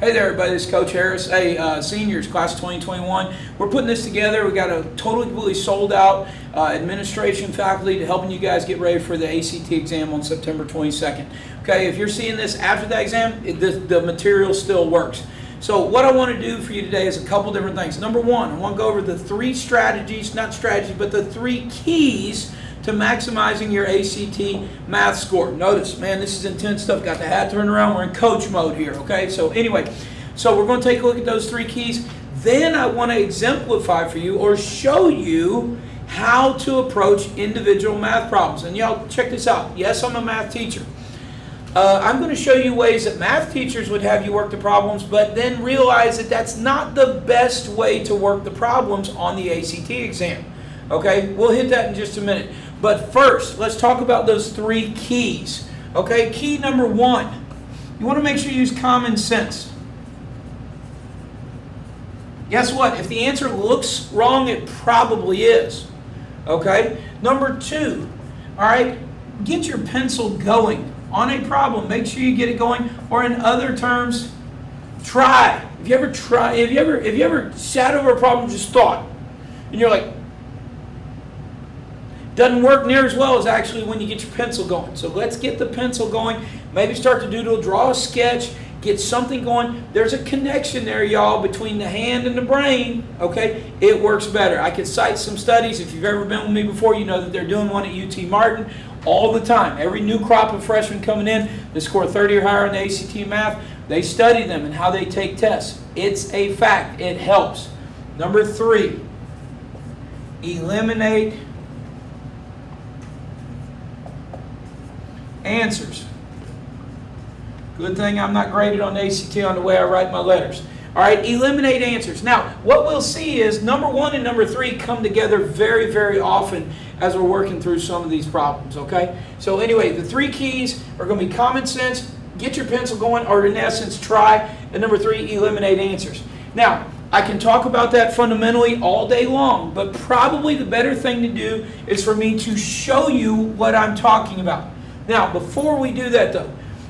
Hey there, everybody. This is Coach Harris. Hey, seniors, class 2021. We're putting this together. We got a totally completely sold out administration faculty to helping you guys get ready for the ACT exam on September 22nd. Okay, if you're seeing this after the exam, the material still works. So what I want to do for you today is a couple different things. Number one, I want to go over the three strategies, not strategies, but the three keys to maximizing your ACT math score. Notice, man, this is intense stuff. Got the hat turned around. We're in coach mode here, okay? So anyway, we're going to take a look at those three keys. Then I want to exemplify for you or show you how to approach individual math problems. And y'all, check this out. Yes, I'm a math teacher. I'm going to show you ways that math teachers would have you work the problems, but then realize that that's not the best way to work the problems on the ACT exam. Okay, we'll hit that in just a minute. But first, let's talk about those three keys. Okay, key number one, you want to make sure you use common sense. Guess what? If the answer looks wrong, it probably is. Okay, number two, all right, get your pencil going on a problem. Make sure you get it going, or in other terms, try. Have you ever sat over a problem and just thought, and you're like, doesn't work near as well as actually when you get your pencil going. So let's get the pencil going. Maybe start to doodle, draw a sketch, get something going. There's a connection there, y'all, between the hand and the brain. Okay, it works better. I could cite some studies. If you've ever been with me before, you know that they're doing one at UT Martin all the time. Every new crop of freshmen coming in, they score 30 or higher in the ACT math. They study them and how they take tests. It's a fact. It helps. Number three, eliminate answers. Good thing I'm not graded on the ACT on the way I write my letters. All right, eliminate answers. Now, what we'll see is number one and number three come together very, very often as we're working through some of these problems, okay? So anyway, the three keys are going to be common sense, get your pencil going, or in essence, try, and number three, eliminate answers. Now, I can talk about that fundamentally all day long, but probably the better thing to do is for me to show you what I'm talking about. Now, before we do that though,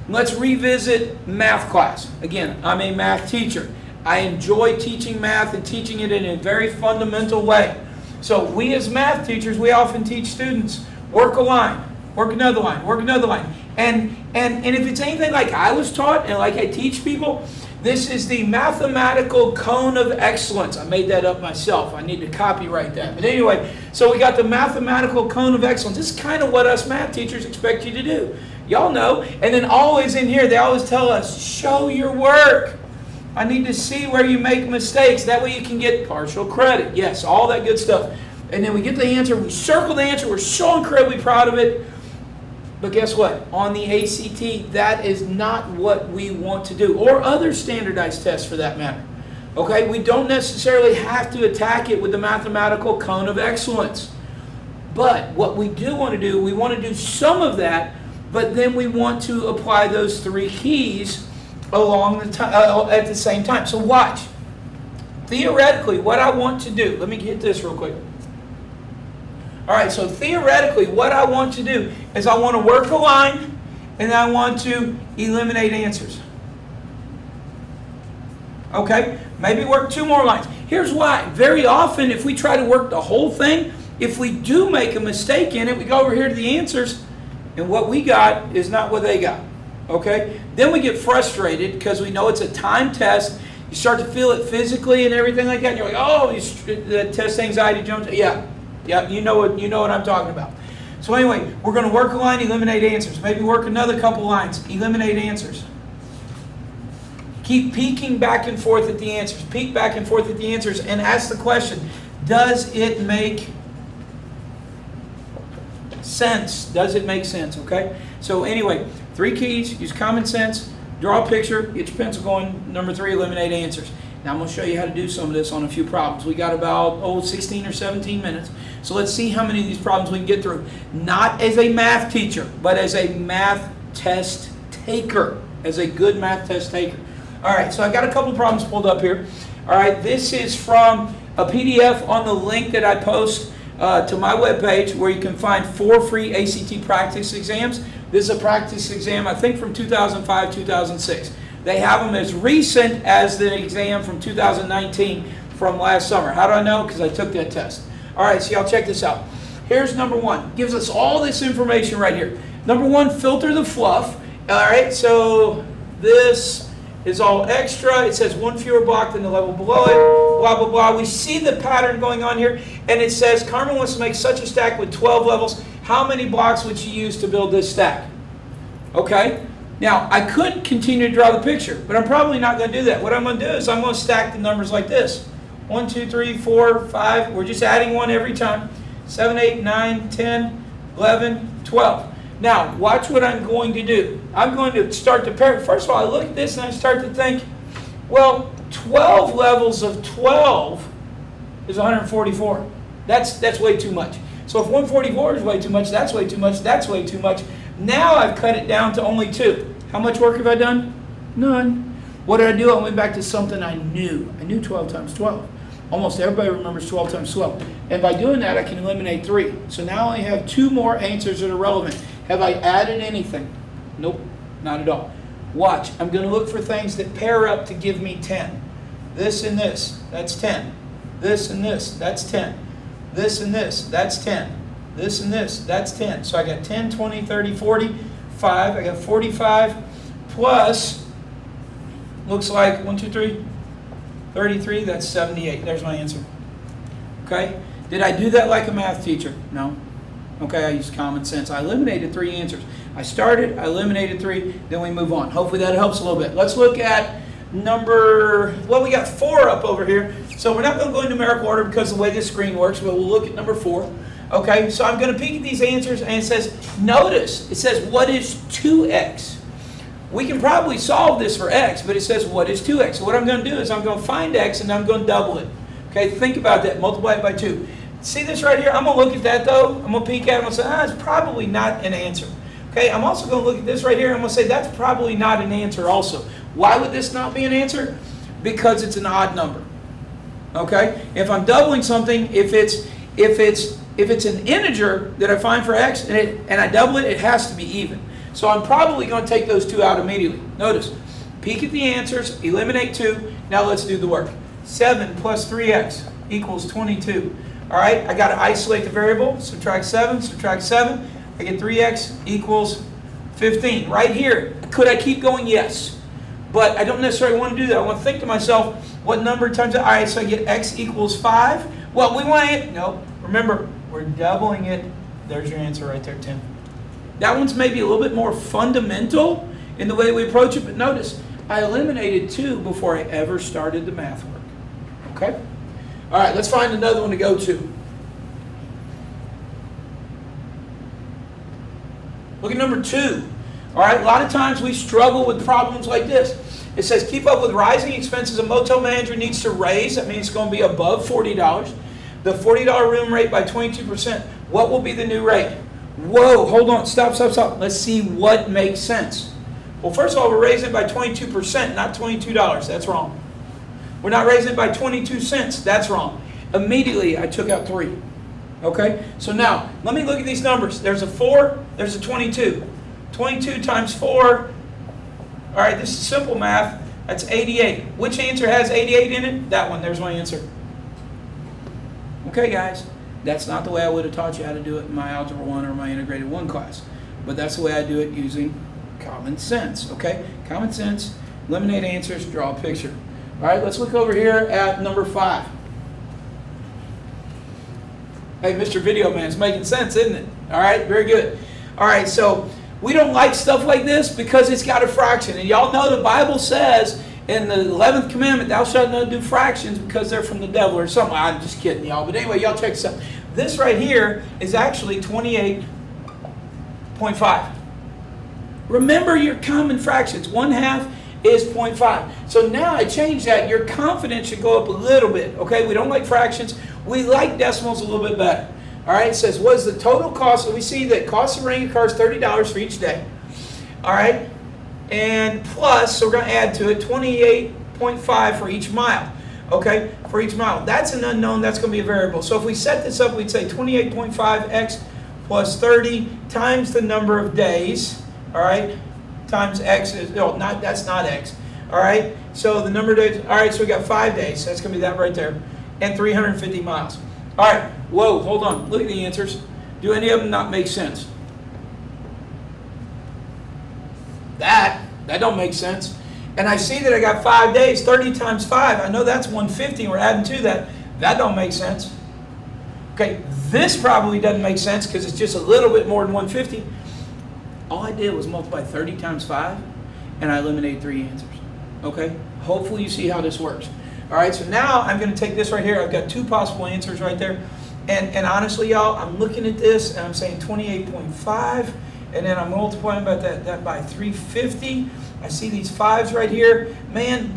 let's revisit math class. Again, I'm a math teacher. I enjoy teaching math and teaching it in a very fundamental way. So we as math teachers, we often teach students, work a line, work another line, work another line. And if it's anything like I was taught and like I teach people, this is the mathematical cone of excellence. I made that up myself. I need to copyright that. But anyway, so we got the mathematical cone of excellence. This is kind of what us math teachers expect you to do. Y'all know. And then always in here, they always tell us, show your work. I need to see where you make mistakes. That way you can get partial credit. Yes, all that good stuff. And then we get the answer. We circle the answer. We're so incredibly proud of it. But guess what? On the ACT, that is not what we want to do, or other standardized tests for that matter. Okay, we don't necessarily have to attack it with the mathematical cone of excellence. But what we do want to do, we want to do some of that, but then we want to apply those three keys along the at the same time. So watch. Theoretically, what I want to do, let me hit this real quick. All right, so theoretically, what I want to do is I want to work a line and I want to eliminate answers. Okay, maybe work two more lines. Here's why. Very often, if we try to work the whole thing, if we do make a mistake in it, we go over here to the answers, and what we got is not what they got. Okay, then we get frustrated because we know it's a time test. You start to feel it physically and everything like that, and you're like, oh, the test anxiety jumps. Yeah, you know what I'm talking about. So anyway, we're going to work a line, eliminate answers. Maybe work another couple lines, eliminate answers. Keep peeking back and forth at the answers. Peek back and forth at the answers and ask the question, does it make sense? Does it make sense, okay? So anyway, three keys, use common sense, draw a picture, get your pencil going. Number three, eliminate answers. Now I'm going to show you how to do some of this on a few problems. We got about 16 or 17 minutes. So let's see how many of these problems we can get through. Not as a math teacher, but as a math test taker. As a good math test taker. All right, so I got a couple problems pulled up here. All right, this is from a PDF on the link that I post to my webpage where you can find 4 free ACT practice exams. This is a practice exam, I think from 2005, 2006. They have them as recent as the exam from 2019 from last summer. How do I know? Because I took that test. All right, so y'all check this out. Here's number one. Gives us all this information right here. Number one, filter the fluff. All right, so this is all extra. It says one fewer block than the level below it, blah, blah, blah. We see the pattern going on here, and it says Carmen wants to make such a stack with 12 levels. How many blocks would she use to build this stack? Okay, now I could continue to draw the picture, but I'm probably not going to do that. What I'm going to do is I'm going to stack the numbers like this. 1, 2, 3, 4, 5. We're just adding one every time. 7, 8, 9, 10, 11, 12. Now, watch what I'm going to do. I'm going to start to pair. First of all, I look at this and I start to think, well, 12 levels of 12 is 144. That's way too much. So if 144 is way too much, that's way too much, that's way too much. Now I've cut it down to only 2. How much work have I done? None. What did I do? I went back to something I knew. I knew 12 times 12. Almost everybody remembers 12 times 12. And by doing that, I can eliminate 3. So now I only have 2 more answers that are relevant. Have I added anything? Nope, not at all. Watch, I'm going to look for things that pair up to give me 10. This and this, that's 10. This and this, that's 10. This and this, that's 10. This and this, that's 10. So I got 10, 20, 30, 40, 5. I got 45 plus, looks like 1, 2, 3, 33, that's 78. There's my answer. Okay? Did I do that like a math teacher? No. Okay, I used common sense. I eliminated 3 answers. I started, I eliminated 3, then we move on. Hopefully that helps a little bit. Let's look at number, well, we got 4 up over here. So we're not going to go in numerical order because of the way this screen works, but we'll look at number 4. Okay, so I'm going to peek at these answers and it says, notice, it says, what is 2x? We can probably solve this for x, but it says, what is 2x? So what I'm going to do is I'm going to find x and I'm going to double it. Okay, think about that. Multiply it by 2. See this right here? I'm going to look at that though. I'm going to peek at it and say, it's probably not an answer. Okay, I'm also going to look at this right here and I'm going to say, that's probably not an answer also. Why would this not be an answer? Because it's an odd number. Okay, if I'm doubling something, if it's an integer that I find for x and I double it, it has to be even. So I'm probably going to take those 2 out immediately. Notice, peek at the answers, eliminate 2. Now let's do the work. 7 plus 3x equals 22. All right, I got to isolate the variable. Subtract 7, subtract 7. I get 3x equals 15. Right here, could I keep going? Yes. But I don't necessarily want to do that. I want to think to myself, what number times it? All right, so I get x equals 5. Well, we want it. No, remember, we're doubling it. There's your answer right there, Tim. That one's maybe a little bit more fundamental in the way we approach it, but notice, I eliminated 2 before I ever started the math work. Okay? All right, let's find another one to go to. Look at number 2. All right, a lot of times we struggle with problems like this. It says, keep up with rising expenses a motel manager needs to raise. That means it's going to be above $40. The $40 room rate by 22%. What will be the new rate? Whoa, hold on, stop. Let's see what makes sense. Well, first of all, we're raising it by 22%, not $22. That's wrong. We're not raising it by 22 cents. That's wrong. Immediately, I took out 3. Okay? So now, let me look at these numbers. There's a 4, there's a 22. 22 times 4, all right, this is simple math. That's 88. Which answer has 88 in it? That one. There's my answer. Okay, guys. That's not the way I would have taught you how to do it in my Algebra 1 or my Integrated 1 class. But that's the way I do it using common sense. Okay? Common sense, eliminate answers, draw a picture. All right, let's look over here at number 5. Hey, Mr. Video Man, it's making sense, isn't it? All right, very good. All right, so we don't like stuff like this because it's got a fraction. And y'all know the Bible says in the 11th commandment, thou shalt not do fractions because they're from the devil or something. I'm just kidding, y'all. But anyway, y'all check this out. This right here is actually 28.5. Remember your common fractions. 1/2 is 0.5. So now I changed that. Your confidence should go up a little bit. Okay, we don't like fractions. We like decimals a little bit better. All right, it says, what is the total cost? So we see that cost of renting a car is $30 for each day. All right, and plus, so we're going to add to it 28.5 for each mile. Okay, for each mile. That's an unknown. That's going to be a variable. So if we set this up, we'd say 28.5x plus 30 times the number of days. All right, times x is, no, not, that's not x. All right, so the number of days, all right, so we got 5 days. That's going to be that right there. And 350 miles. All right, whoa, hold on. Look at the answers. Do any of them not make sense? That don't make sense. And I see that I got 5 days, 30 times 5. I know that's 150. We're adding to that. That don't make sense. Okay, this probably doesn't make sense because it's just a little bit more than 150. All I did was multiply 30 times 5, and I eliminated 3 answers. Okay, hopefully you see how this works. All right, so now I'm going to take this right here. I've got 2 possible answers right there. And honestly, y'all, I'm looking at this, and I'm saying 28.5. And then I'm multiplying by that by 350. I see these 5s right here. Man,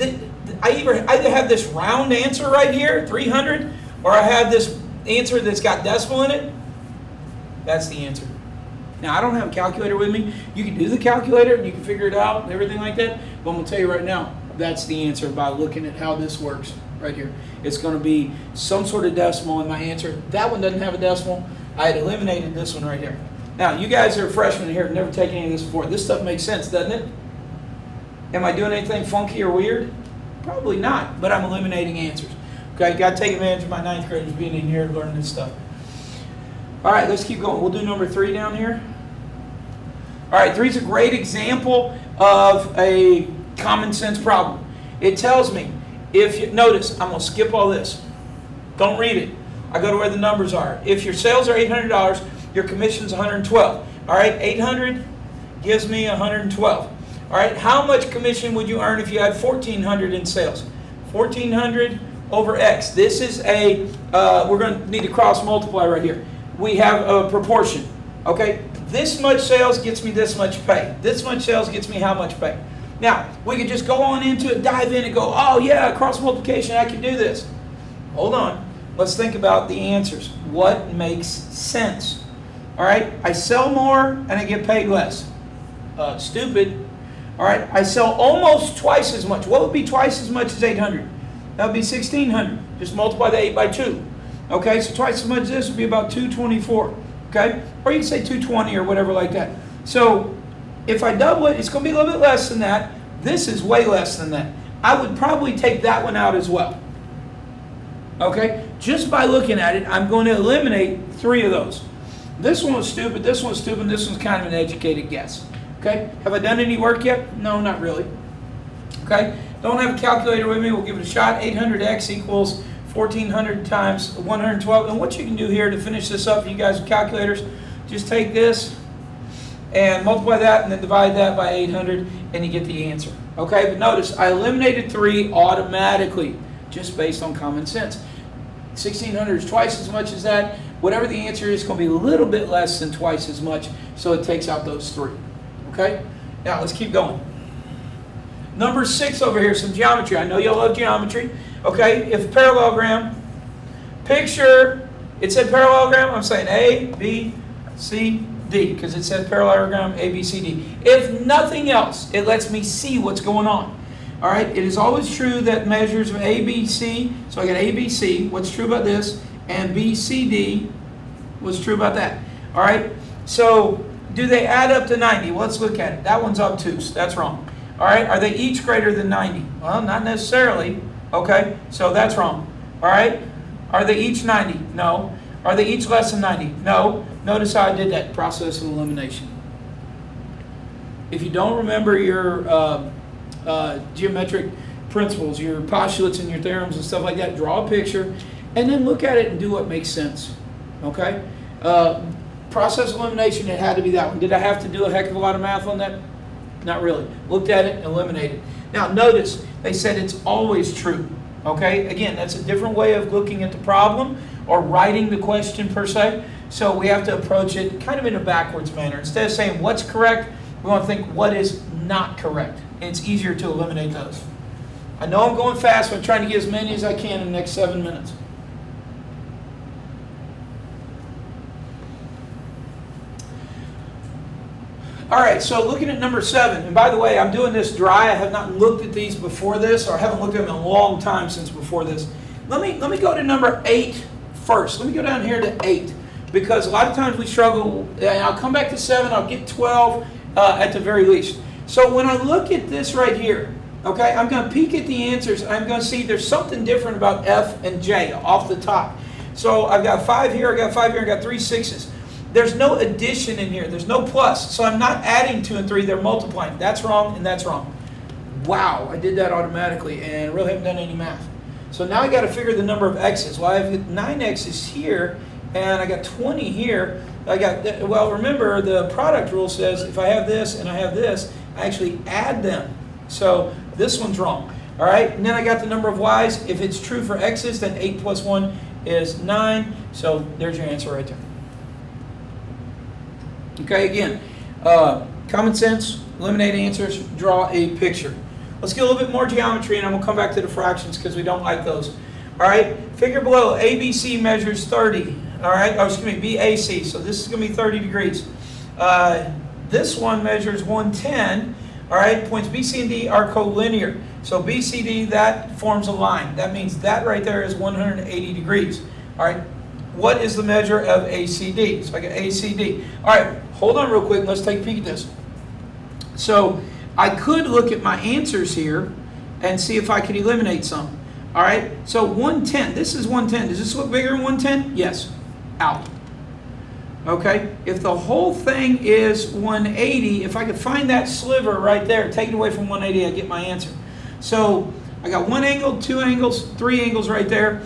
I either have this round answer right here, 300, or I have this answer that's got decimal in it. That's the answer. Now, I don't have a calculator with me. You can do the calculator, and you can figure it out and everything like that. But I'm going to tell you right now, that's the answer by looking at how this works right here. It's going to be some sort of decimal in my answer. That one doesn't have a decimal. I had eliminated this one right here. Now, you guys are freshmen here, never taken any of this before. This stuff makes sense, doesn't it? Am I doing anything funky or weird? Probably not, but I'm eliminating answers. Okay, got to take advantage of my 9th graders being in here learning this stuff. All right, let's keep going. We'll do number 3 down here. All right, 3 is a great example of a common sense problem. It tells me, if you notice, I'm going to skip all this. Don't read it. I go to where the numbers are. If your sales are $800, your commission's 112. All right, 800 gives me 112. All right, how much commission would you earn if you had 1,400 in sales? 1,400 over X. This is a, we're going to need to cross multiply right here. We have a proportion. Okay, this much sales gets me this much pay. This much sales gets me how much pay. Now, we could just go on into it, dive in and go, oh yeah, cross multiplication, I can do this. Hold on. Let's think about the answers. What makes sense? All right, I sell more and I get paid less. Stupid. All right, I sell almost twice as much. What would be twice as much as 800? That would be 1,600. Just multiply the 8 by 2. Okay, so twice as much as this would be about 224. Okay, or you can say 220 or whatever like that. So if I double it, it's going to be a little bit less than that. This is way less than that. I would probably take that one out as well. Okay, just by looking at it, I'm going to eliminate 3 of those. This one was stupid, this one's stupid, this one's kind of an educated guess. Okay, have I done any work yet? No, not really. Okay, don't have a calculator with me, we'll give it a shot. 800x equals 1,400 times 112. And what you can do here to finish this up, you guys with calculators, just take this and multiply that and then divide that by 800 and you get the answer. Okay, but notice I eliminated 3 automatically just based on common sense. 1,600 is twice as much as that. Whatever the answer is going to be a little bit less than twice as much, so it takes out those 3. Okay? Now, let's keep going. Number 6 over here, some geometry. I know y'all love geometry. Okay? If parallelogram, picture, it said parallelogram, I'm saying A, B, C, D, because it says parallelogram A, B, C, D. If nothing else, it lets me see what's going on. All right? It is always true that measures of A, B, C, so I got A, B, C. What's true about this? And B, C, D, what's true about that? All right? So, do they add up to 90? Well, let's look at it. That one's obtuse. That's wrong. All right? Are they each greater than 90? Well, not necessarily. Okay? So, that's wrong. All right? Are they each 90? No. Are they each less than 90? No. Notice how I did that process of elimination. If you don't remember your geometric principles, your postulates and your theorems and stuff like that, draw a picture and then look at it and do what makes sense. Okay? Process elimination, it had to be that one. Did I have to do a heck of a lot of math on that? Not really. Looked at it, eliminated. Now notice, they said it's always true. Okay? Again, that's a different way of looking at the problem or writing the question per se. So we have to approach it kind of in a backwards manner. Instead of saying what's correct, we want to think what is not correct. And it's easier to eliminate those. I know I'm going fast, but I'm trying to get as many as I can in the next 7 minutes. All right, so looking at number 7, and by the way, I'm doing this dry. I have not looked at these before this, or I haven't looked at them in a long time since before this. Let me go to number 8 first. Let me go down here to 8, because a lot of times we struggle, and I'll come back to 7, I'll get 12 at the very least. So when I look at this right here, Okay, I'm going to peek at the answers. I'm going to see there's something different about F and J off the top. So I've got 5 here, I got 5 here, I got 3 6s. There's no addition in here. There's no plus. So I'm not adding 2 and 3. They're multiplying. That's wrong and that's wrong. Wow, I did that automatically and really haven't done any math. So now I got to figure the number of x's. Well, I've got 9 x's here and I got 20 here. Well, remember the product rule says if I have this and I have this, I actually add them. So this one's wrong. All right, and then I got the number of y's. If it's true for x's, then 8 plus 1 is 9. So there's your answer right there. Okay, again, common sense, eliminate answers, draw a picture. Let's get a little bit more geometry and then we'll come back to the fractions because we don't like those. All right, figure below, ABC measures 30. All right, oh, excuse me, BAC, so this is going to be 30 degrees. This one measures 110. All right, points B, C, and D are collinear. So B, C, D, that forms a line. That means that right there is 180 degrees. All right, what is the measure of ACD? So I got ACD. All right, hold on real quick. Let's take a peek at this. So I could look at my answers here and see if I could eliminate some. All right, so 110. This is 110. Does this look bigger than 110? Yes. Out. Okay, if the whole thing is 180, if I could find that sliver right there, take it away from 180, I get my answer. So I got 1 angle, 2 angles, 3 angles right there.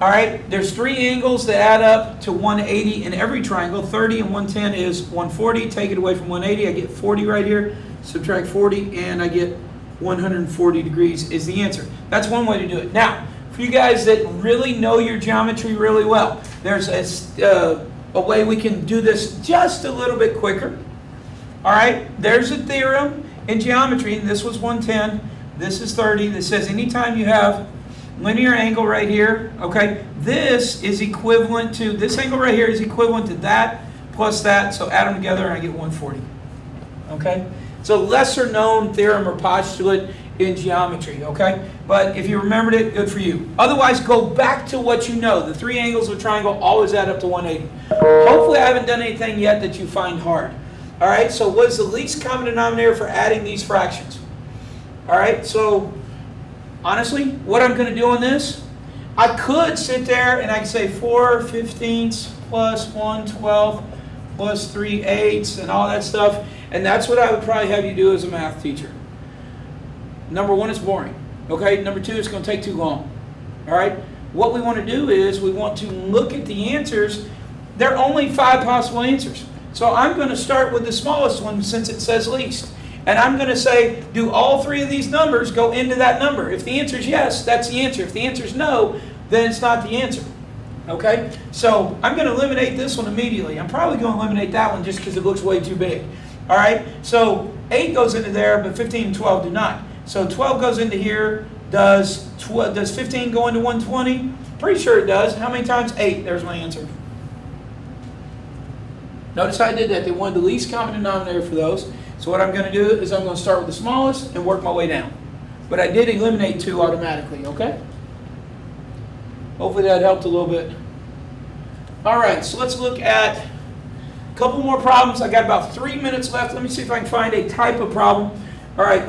All right, there's 3 angles that add up to 180 in every triangle. 30 and 110 is 140. Take it away from 180, I get 40 right here. Subtract 40, and I get 140 degrees is the answer. That's one way to do it. Now, for you guys that really know your geometry really well, there's a way we can do this just a little bit quicker. All right, there's a theorem in geometry, and this was 110. This is 30. That says anytime you have linear angle right here, okay, this is equivalent to, this angle right here is equivalent to that plus that, so add them together and I get 140. Okay, it's a lesser known theorem or postulate in geometry, okay? But if you remembered it, good for you. Otherwise, go back to what you know. The 3 angles of a triangle always add up to 180. Hopefully I haven't done anything yet that you find hard. All right, so what is the least common denominator for adding these fractions? All right, so honestly, what I'm going to do on this, I could sit there and I could say 4/15 plus 1/12 plus 3/8 and all that stuff. And that's what I would probably have you do as a math teacher. Number 1, it's boring. Okay, number 2, it's going to take too long. All right, what we want to do is we want to look at the answers. There are only 5 possible answers. So I'm going to start with the smallest one since it says least. And I'm going to say, do all 3 of these numbers go into that number? If the answer is yes, that's the answer. If the answer is no, then it's not the answer. Okay? So I'm going to eliminate this one immediately. I'm probably going to eliminate that one just because it looks way too big. All right? So 8 goes into there, but 15 and 12 do not. So 12 goes into here. Does 15 go into 120? Pretty sure it does. How many times? 8. There's my answer. Notice how I did that. They wanted the least common denominator for those. So what I'm going to do is I'm going to start with the smallest and work my way down. But I did eliminate 2 automatically, okay? Hopefully that helped a little bit. All right, so let's look at a couple more problems. I got about 3 minutes left. Let me see if I can find a type of problem. All right,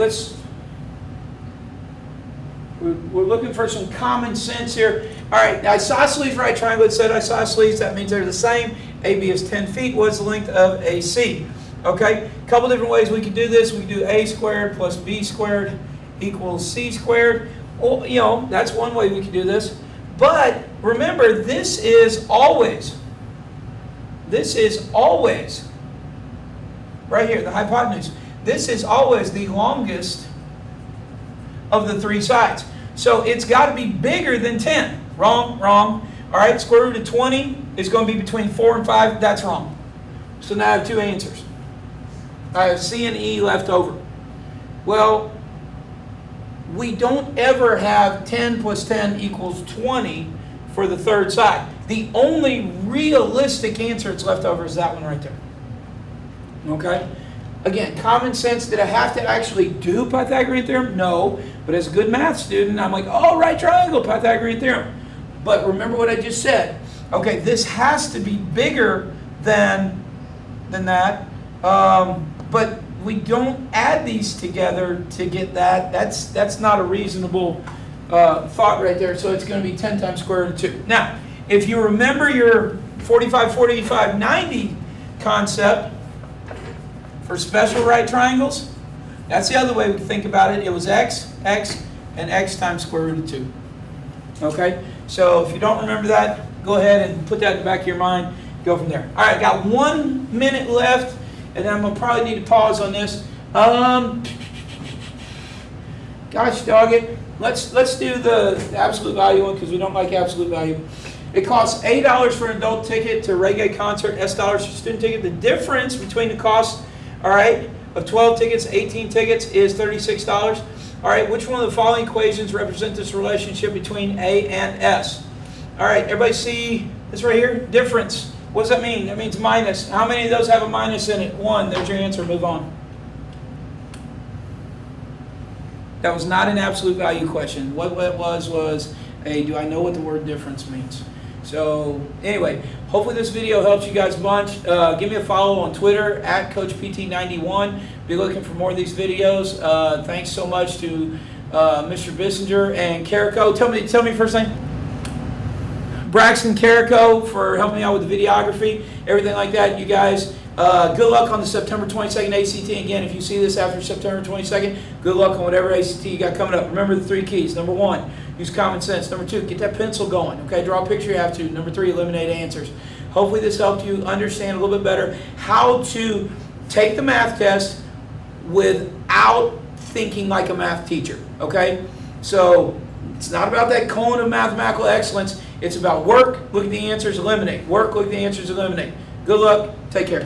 we're looking for some common sense here. All right, isosceles right triangle. It said isosceles. That means they're the same. AB is 10 feet. What's the length of AC? Okay, a couple different ways we could do this. We could do A squared plus B squared equals C squared. Well, you know, that's one way we could do this. But remember, this is always right here, the hypotenuse. This is always the longest of the 3 sides. So it's got to be bigger than 10. Wrong, wrong. All right, square root of 20 is going to be between 4 and 5. That's wrong. So now I have 2 answers. I have C and E left over. Well, we don't ever have 10 plus 10 equals 20 for the 3rd side. The only realistic answer that's left over is that one right there. Okay? Again, common sense. Did I have to actually do Pythagorean theorem? No. But as a good math student, I'm like, oh, right triangle, Pythagorean theorem. But remember what I just said. Okay, this has to be bigger than that. But we don't add these together to get that. That's not a reasonable thought right there. So it's going to be 10 times square root of 2. Now, if you remember your 45, 45, 90 concept for special right triangles, that's the other way we think about it. It was x, x, and x times square root of 2. Okay? So if you don't remember that, go ahead and put that in the back of your mind. Go from there. All right, got 1 minute left, and then I'm going to probably need to pause on this. Gosh dog it. Let's do the absolute value one because we don't like absolute value. It costs $8 for an adult ticket to a reggae concert, $S for student ticket. The difference between the cost, all right, of 12 tickets, 18 tickets is $36. All right, which one of the following equations represent this relationship between A and S? All right, everybody see this right here? Difference. What does that mean? That means minus. How many of those have a minus in it? 1. There's your answer. Move on. That was not an absolute value question. What it was, hey, do I know what the word difference means? So anyway, hopefully this video helps you guys a bunch. Give me a follow on Twitter at CoachPT91. Be looking for more of these videos. Thanks so much to Mr. Bissinger and Carrico. Tell me first name. Braxton Carrico for helping me out with the videography, everything like that. You guys, good luck on the September 22nd ACT. Again, if you see this after September 22nd, good luck on whatever ACT you got coming up. Remember the 3 keys. Number 1, use common sense. Number 2, get that pencil going. Okay, draw a picture you have to. Number 3, eliminate answers. Hopefully this helped you understand a little bit better how to take the math test without thinking like a math teacher. Okay, so it's not about that cone of mathematical excellence. It's about work, look at the answers, eliminate. Work, look at the answers, eliminate. Good luck. Take care.